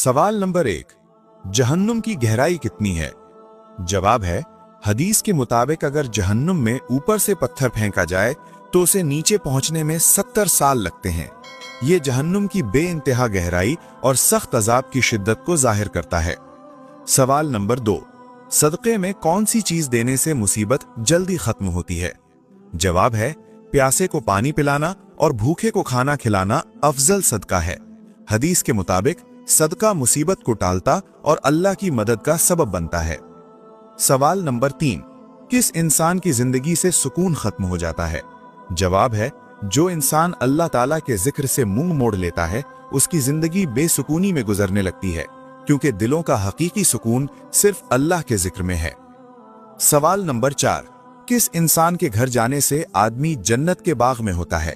सवाल नंबर 1, जहन्नुम की गहराई कितनी है? जवाब है, हदीस के मुताबिक अगर जहन्नुम में ऊपर से पत्थर फेंका जाए तो उसे नीचे पहुंचने में 70 साल लगते हैं। ये जहन्नुम की बेइंतहा गहराई और सख्त अजाब की शिद्दत को जाहिर करता है। सवाल नंबर 2, सदक़े में कौन सी चीज देने से मुसीबत जल्दी खत्म होती है? जवाब है, प्यासे को पानी पिलाना और भूखे को खाना खिलाना अफजल सदका है। हदीस के मुताबिक सदका मुसीबत को टालता और अल्लाह की मदद का सबब बनता है। सवाल नंबर 3, किस इंसान की जिंदगी से सुकून खत्म हो जाता है? जवाब है, जो इंसान अल्लाह ताला के जिक्र से मुंह मोड़ लेता है उसकी जिंदगी बेसुकूनी में गुजरने लगती है, क्योंकि दिलों का हकीकी सुकून सिर्फ अल्लाह के जिक्र में है। सवाल नंबर 4, किस इंसान के घर जाने से आदमी जन्नत के बाग में होता है?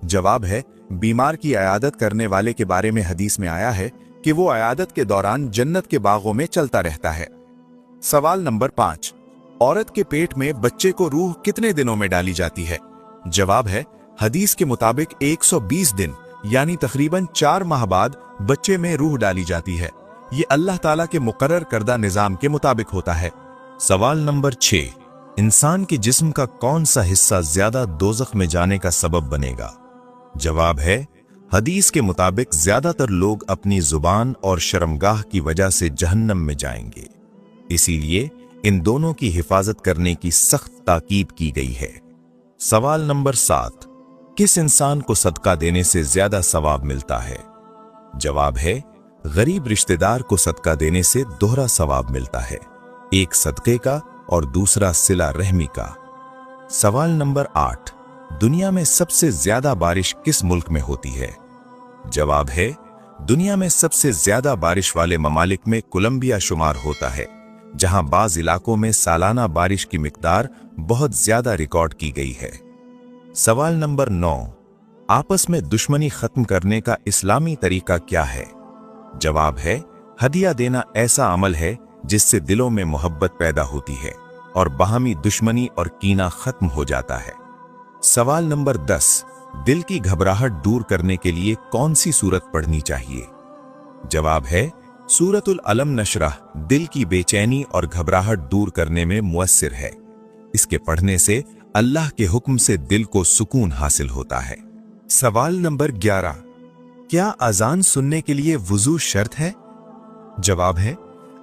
जवाब है, बीमार की अयादत करने वाले के बारे में हदीस में आया है कि वो अयादत के दौरान जन्नत के बागों में चलता रहता है। सवाल नंबर 5, औरत के पेट में बच्चे को रूह कितने दिनों में डाली जाती है? जवाब है, हदीस के मुताबिक 120 दिन यानी तकरीबन 4 माह बाद बच्चे में रूह डाली जाती है। ये अल्लाह ताला के मुकर्रर करदा निजाम के मुताबिक होता है। सवाल नंबर 6, इंसान के जिस्म का कौन सा हिस्सा ज्यादा दोज़ख में जाने का सबब बनेगा? जवाब है, हदीस के मुताबिक ज्यादातर लोग अपनी जुबान और शर्मगाह की वजह से जहन्नम में जाएंगे। इसीलिए इन दोनों की हिफाजत करने की सख्त ताकीद की गई है। सवाल नंबर 7, किस इंसान को सदका देने से ज्यादा सवाब मिलता है? जवाब है, गरीब रिश्तेदार को सदका देने से दोहरा सवाब मिलता है, एक सदके का और दूसरा सिला रहमी का। सवाल नंबर 8, दुनिया में सबसे ज्यादा बारिश किस मुल्क में होती है? जवाब है, दुनिया में सबसे ज्यादा बारिश वाले ममालिक में कोलंबिया शुमार होता है, जहां बाज इलाकों में सालाना बारिश की मिकदार बहुत ज्यादा रिकॉर्ड की गई है। सवाल नंबर 9, आपस में दुश्मनी खत्म करने का इस्लामी तरीका क्या है? जवाब है, हदिया देना ऐसा अमल है जिससे दिलों में मोहब्बत पैदा होती है और बाहमी दुश्मनी और कीना खत्म हो जाता है। सवाल नंबर 10, दिल की घबराहट दूर करने के लिए कौन सी सूरत पढ़नी चाहिए? जवाब है, सूरतुल अलम नशरह दिल की बेचैनी और घबराहट दूर करने में मुअस्सिर है। इसके पढ़ने से अल्लाह के हुक्म से दिल को सुकून हासिल होता है। सवाल नंबर 11, क्या अजान सुनने के लिए वुजू शर्त है? जवाब है,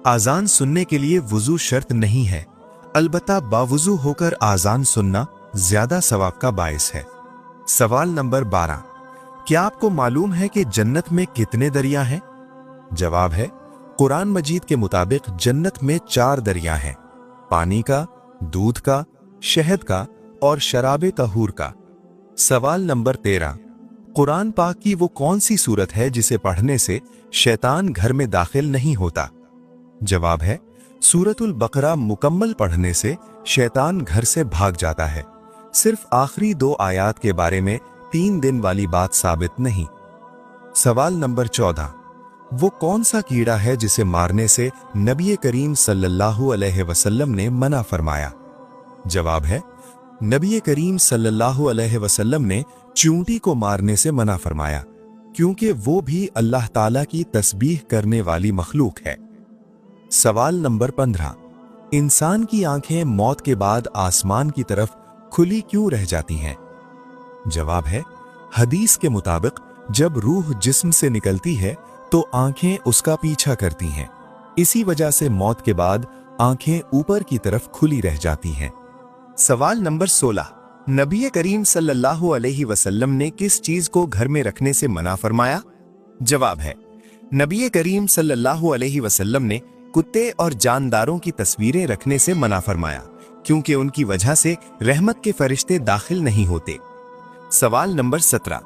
आजान सुनने के लिए वुजू शर्त नहीं है, अलबत्ता बावुजू होकर आजान सुनना ज्यादा सवाब का बायस है। सवाल नंबर 12, क्या आपको मालूम है कि जन्नत में कितने दरिया हैं? जवाब है, कुरान मजीद के मुताबिक जन्नत में 4 दरिया हैं, पानी का, दूध का, शहद का और शराबे तहूर का। सवाल नंबर 13, कुरान पाक की वो कौन सी सूरत है जिसे पढ़ने से शैतान घर में दाखिल नहीं होता? जवाब है, सूरतुल बकरा मुकम्मल पढ़ने से शैतान घर से भाग जाता है, सिर्फ आखिरी 2 आयात के बारे में 3 दिन वाली बात साबित नहीं। सवाल नंबर 14, वो कौन सा कीड़ा है जिसे मारने से नबी करीम सल्लल्लाहु अलैहि वसल्लम ने मना फरमाया? जवाब है, नबी करीम सल्लल्लाहु अलैहि वसल्लम ने चूंटी को मारने से मना फरमाया, क्योंकि वो भी अल्लाह ताला की तस्बीह करने वाली मखलूक है। सवाल नंबर 15, इंसान की आंखें मौत के बाद आसमान की तरफ खुली क्यों रह जाती हैं? जवाब है, हदीस के मुताबिक जब रूह जिस्म से निकलती है तो आंखें उसका पीछा करती हैं, इसी वजह से मौत के बाद आंखें ऊपर की तरफ खुली रह जाती हैं। सवाल नंबर 16, नबी करीम सल्लल्लाहु अलैहि वसल्लम ने किस चीज को घर में रखने से मना फरमाया? जवाब है, नबी करीम सल्लल्लाहु अलैहि वसल्लम ने कुत्ते और जानदारों की तस्वीरें रखने से मना फरमाया, क्योंकि उनकी वजह से रहमत के फरिश्ते दाखिल नहीं होते। सवाल नंबर 17,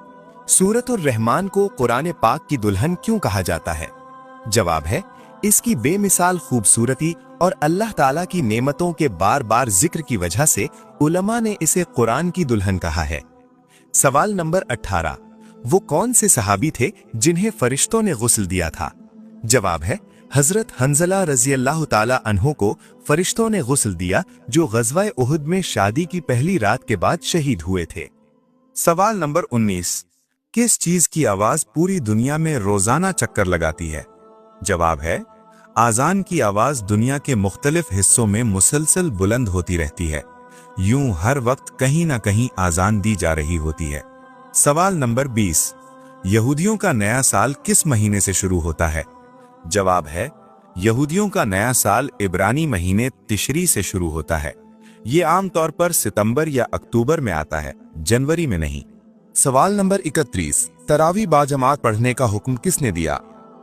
सूरतुर रहमान को कुरान पाक की दुल्हन क्यों कहा जाता है? जवाब है, इसकी बेमिसाल खूबसूरती और अल्लाह ताला की नेमतों के बार बार जिक्र की वजह से उलमा ने इसे कुरान की दुल्हन कहा है। सवाल नंबर 18, वो कौन से सहाबी थे जिन्हें फरिश्तों ने गुस्ल दिया था? जवाब है, हजरत हंजला रजी अल्लाह ताला अन्हो को फरिश्तों ने गुस्ल दिया, जो गज़वा उहुद में शादी की पहली रात के बाद शहीद हुए थे। सवाल नंबर 19, किस चीज की आवाज पूरी दुनिया में रोजाना चक्कर लगाती है? जवाब है आजान की आवाज दुनिया के मुख्तलिफ हिस्सों में मुसलसल बुलंद होती रहती है, यूं हर वक्त कहीं ना कहीं आजान दी जा रही होती है। सवाल नंबर 20, यहूदियों का नया साल किस महीने से शुरू होता है? जवाब है यहूदियों का नया साल इब्रानी महीने तिशरी से शुरू होता है। ये आमतौर पर सितंबर या अक्टूबर में आता है, जनवरी में नहीं। सवाल नंबर 31, तरावी बाजमात पढ़ने का हुक्म किसने दिया?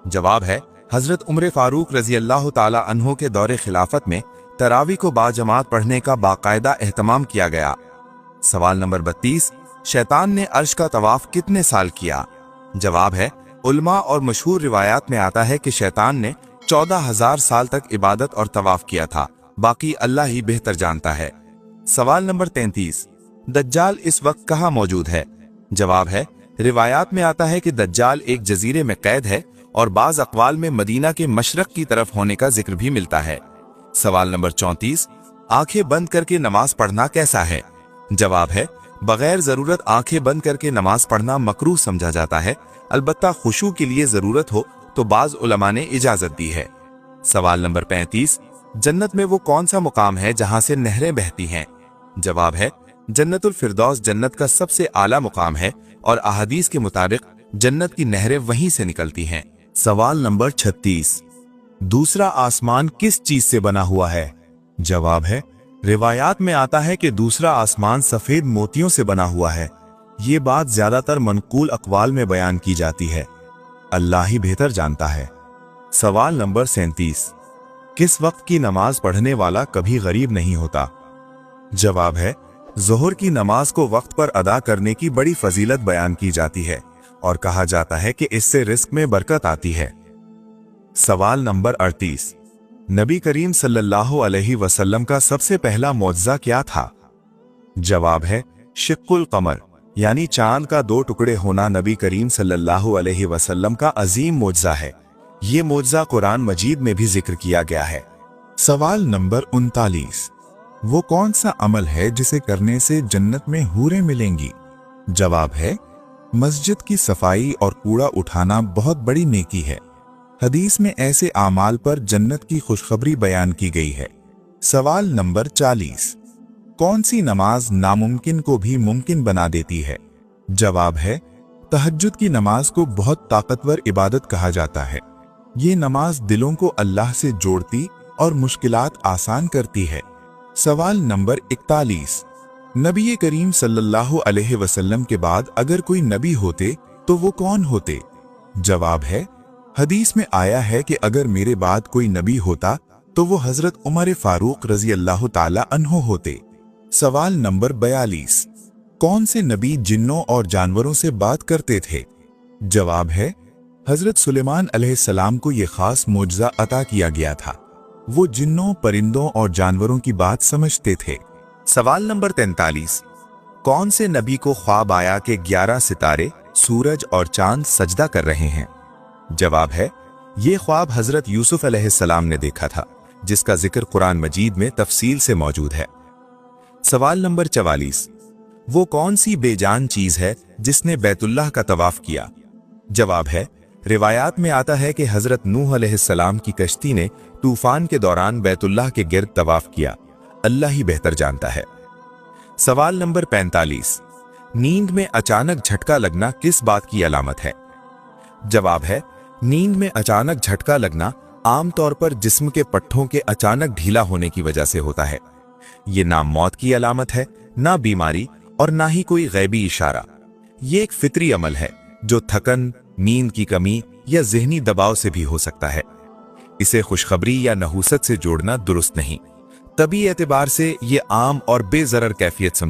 जवाब है हजरत उमर फारूक रजी अल्लाह ताला अन्हो के दौरे खिलाफत में तरावी को बाजमात पढ़ने का बाकायदा एहतमाम किया गया। सवाल नंबर 32, शैतान ने अर्श का तवाफ कितने साल किया? जवाब है उल्मा और मशहूर रिवायात में आता है कि शैतान ने 14,000 साल तक इबादत और तवाफ किया था, बाकी अल्लाह ही बेहतर जानता है। सवाल नंबर 33, दज्जाल इस वक्त कहाँ मौजूद है? जवाब है रिवायात में आता है कि दज्जाल एक जजीरे में कैद है और बाज अक़वाल में मदीना के मशरक की तरफ होने का जिक्र भी मिलता है। सवाल नंबर 34, आंखें बंद करके नमाज पढ़ना कैसा है? जवाब है बगैर जरूरत आंखें बंद करके नमाज पढ़ना मकरूह समझा जाता है, अलबत्ता खुशू के लिए जरूरत हो तो बाज उलमा ने इजाजत दी है। सवाल नंबर 35, जन्नत में वो कौन सा मुकाम है जहां से नहरें बहती हैं? जवाब है जन्नतुल फिरदौस जन्नत का सबसे आला मुकाम है और अहादीस के मुताबिक जन्नत की नहरें वहीं से निकलती हैं। सवाल नंबर 36, दूसरा आसमान किस चीज से बना हुआ है? जवाब है रिवायात में आता है कि दूसरा आसमान सफेद मोतियों से बना हुआ है। ये बात ज्यादातर मनकूल अक़वाल में बयान की जाती है, अल्लाह ही बेहतर जानता है। सवाल नंबर 37, किस वक्त की नमाज पढ़ने वाला कभी गरीब नहीं होता? जवाब है ज़ोहर की नमाज को वक्त पर अदा करने की बड़ी फजीलत बयान की जाती है और कहा जाता है कि इससे रिस्क में बरकत आती है। सवाल नंबर 38, नबी करीम सल्लल्लाहु अलैहि वसल्लम का सबसे पहला मौजज़ा क्या था? जवाब है शिक्कुल कमर, यानी चांद का 2 टुकड़े होना नबी करीम सल्लल्लाहु अलैहि वसल्लम का अजीम मौजज़ा है। ये मौजज़ा कुरान मजीद में भी जिक्र किया गया है। सवाल नंबर 39, वो कौन सा अमल है जिसे करने से जन्नत में हूरें मिलेंगी? जवाब है मस्जिद की सफाई और कूड़ा उठाना बहुत बड़ी नेकी है। हदीस में ऐसे आमाल पर जन्नत की खुशखबरी बयान की गई है। सवाल नंबर 40, कौन सी नमाज नामुमकिन को भी मुमकिन बना देती है? जवाब है तहज्जुद की नमाज को बहुत ताकतवर इबादत कहा जाता है। ये नमाज दिलों को अल्लाह से जोड़ती और मुश्किलात आसान करती है। सवाल नंबर 41, नबी करीम सल्लल्लाहु अलैहि वसल्लम के बाद अगर कोई नबी होते तो वो कौन होते? जवाब है हदीस में आया है कि अगर मेरे बाद कोई नबी होता तो वो हजरत उमर फारूक रजी अल्लाह ताला अन्हो होते। सवाल नंबर 42, कौन से नबी जिन्नों और जानवरों से बात करते थे? जवाब है हजरत सुलेमान अलैहिस्सलाम को ये खास मौजज़ा अता किया गया था। वो जिन्नों, परिंदों और जानवरों की बात समझते थे। सवाल नंबर 43, कौन से नबी को ख्वाब आया कि 11 सितारे, सूरज और चांद सजदा कर रहे हैं? जवाब है ये ख्वाब हजरत यूसुफ अलैहिस्सलाम ने देखा था, जिसका जिक्र कुरान मजीद में तफसील से मौजूद है। सवाल नंबर 44, वो कौन सी बेजान चीज है जिसने बैतुल्लाह का तवाफ किया? जवाब है रिवायात में आता है कि हजरत नूह अलैहिस्सलाम की कश्ती ने तूफान के दौरान बैतुल्लाह के गिर्द तवाफ किया, अल्लाह ही बेहतर जानता है। सवाल नंबर 45, नींद में अचानक झटका लगना किस बात की अलामत है? जवाब है नींद में अचानक झटका लगना आमतौर पर जिस्म के पट्ठों के अचानक ढीला होने की वजह से होता है। ये ना मौत की अलामत है, ना बीमारी और ना ही कोई गैबी इशारा। ये एक फितरी अमल है जो थकन, नींद की कमी या ज़हनी दबाव से भी हो सकता है। इसे खुशखबरी या नहूसत से जोड़ना दुरुस्त नहीं। तभी एतबार से ये आम और बेजरर कैफियत समझी